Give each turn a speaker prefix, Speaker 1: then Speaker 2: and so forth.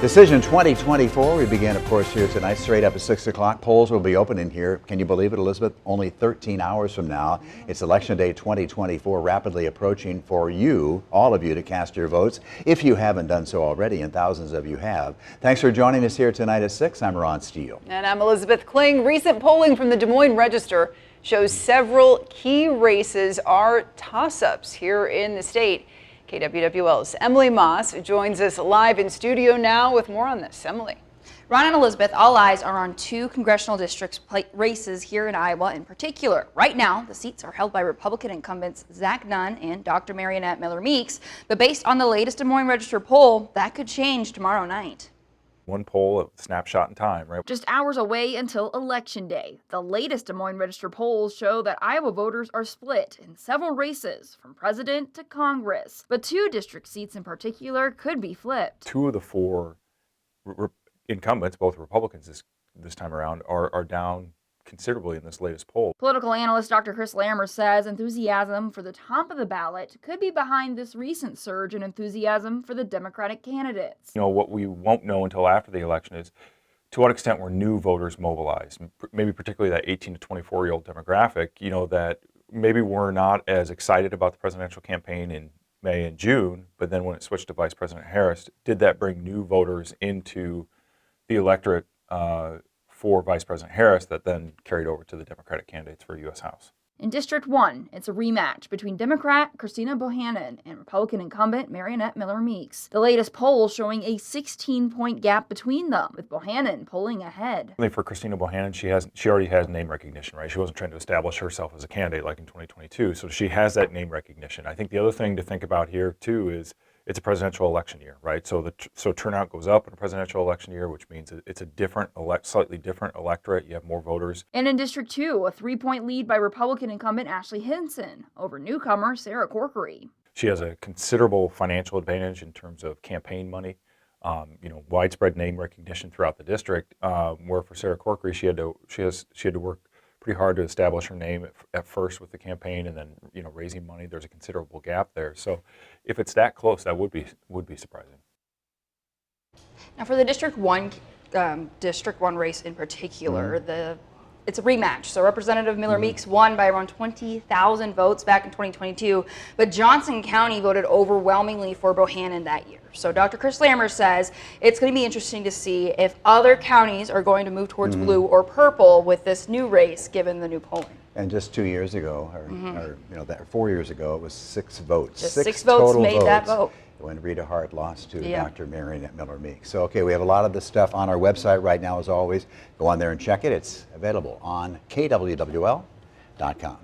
Speaker 1: Decision 2024, we begin, of course, here tonight, straight up at 6 o'clock. Polls will be opening here. Can you believe it, Elizabeth? Only 13 hours from now. It's Election Day 2024, rapidly approaching for you, all of you, to cast your votes, if you haven't done so already, and thousands of you have. Thanks for joining us here tonight at 6. I'm Ron Steele.
Speaker 2: And I'm Elizabeth Kling. Recent polling from the Des Moines Register shows several key races are toss-ups here in the state. KWWL's Emily Moss joins us live in studio now with more on this. Emily.
Speaker 3: Ron and Elizabeth, all eyes are on two congressional districts races here in Iowa in particular. Right now, the seats are held by Republican incumbents Zach Nunn and Dr. Marionette Miller Meeks. But based on the latest Des Moines Register poll, that could change tomorrow night.
Speaker 4: One poll, a snapshot in time, right?
Speaker 3: Just hours away until Election Day. The latest Des Moines Register polls show that Iowa voters are split in several races, from president to Congress. But two district seats in particular could be flipped.
Speaker 4: Two of the four incumbents, both Republicans this time around, are down considerably in this latest poll.
Speaker 3: Political analyst Dr. Chris Lammer says enthusiasm for the top of the ballot could be behind this recent surge in enthusiasm for the Democratic candidates.
Speaker 4: You know, what we won't know until after the election is to what extent were new voters mobilized, maybe particularly that 18 to 24-year-old demographic, you know, that maybe were not as excited about the presidential campaign in May and June, but then when it switched to Vice President Harris, did that bring new voters into the electorate for Vice President Harris that then carried over to the Democratic candidates for U.S. House?
Speaker 3: In District 1, it's a rematch between Democrat Christina Bohannon and Republican incumbent Marionette Miller Meeks. The latest poll showing a 16-point gap between them, with Bohannon pulling ahead.
Speaker 4: For Christina Bohannon, she already has name recognition, right? She wasn't trying to establish herself as a candidate like in 2022, so she has that name recognition. I think the other thing to think about here, too, is it's a presidential election year, right? So turnout goes up in a presidential election year, which means it's a slightly different electorate. You have more voters.
Speaker 3: And in District 2, a 3-point lead by Republican incumbent Ashley Hinson over newcomer Sarah Corkery.
Speaker 4: She has a considerable financial advantage in terms of campaign money, widespread name recognition throughout the district. Where for Sarah Corkery, she had to work pretty hard to establish her name at first with the campaign, and then raising money. There's a considerable gap there. So if it's that close, that would be surprising.
Speaker 3: Now for the District 1 race in particular, it's a rematch. So Representative Miller Meeks won by around 20,000 votes back in 2022, but Johnson County voted overwhelmingly for Bohannon that year. So Dr. Chris Lammer says it's going to be interesting to see if other counties are going to move towards blue or purple with this new race, given the new polling.
Speaker 1: And just 2 years ago, or 4 years ago, it was 6 votes.
Speaker 3: Just six votes made that vote.
Speaker 1: When Rita Hart lost to Dr. Marionette Miller Meeks. So, okay, we have a lot of this stuff on our website right now, as always. Go on there and check it. It's available on KWWL.com.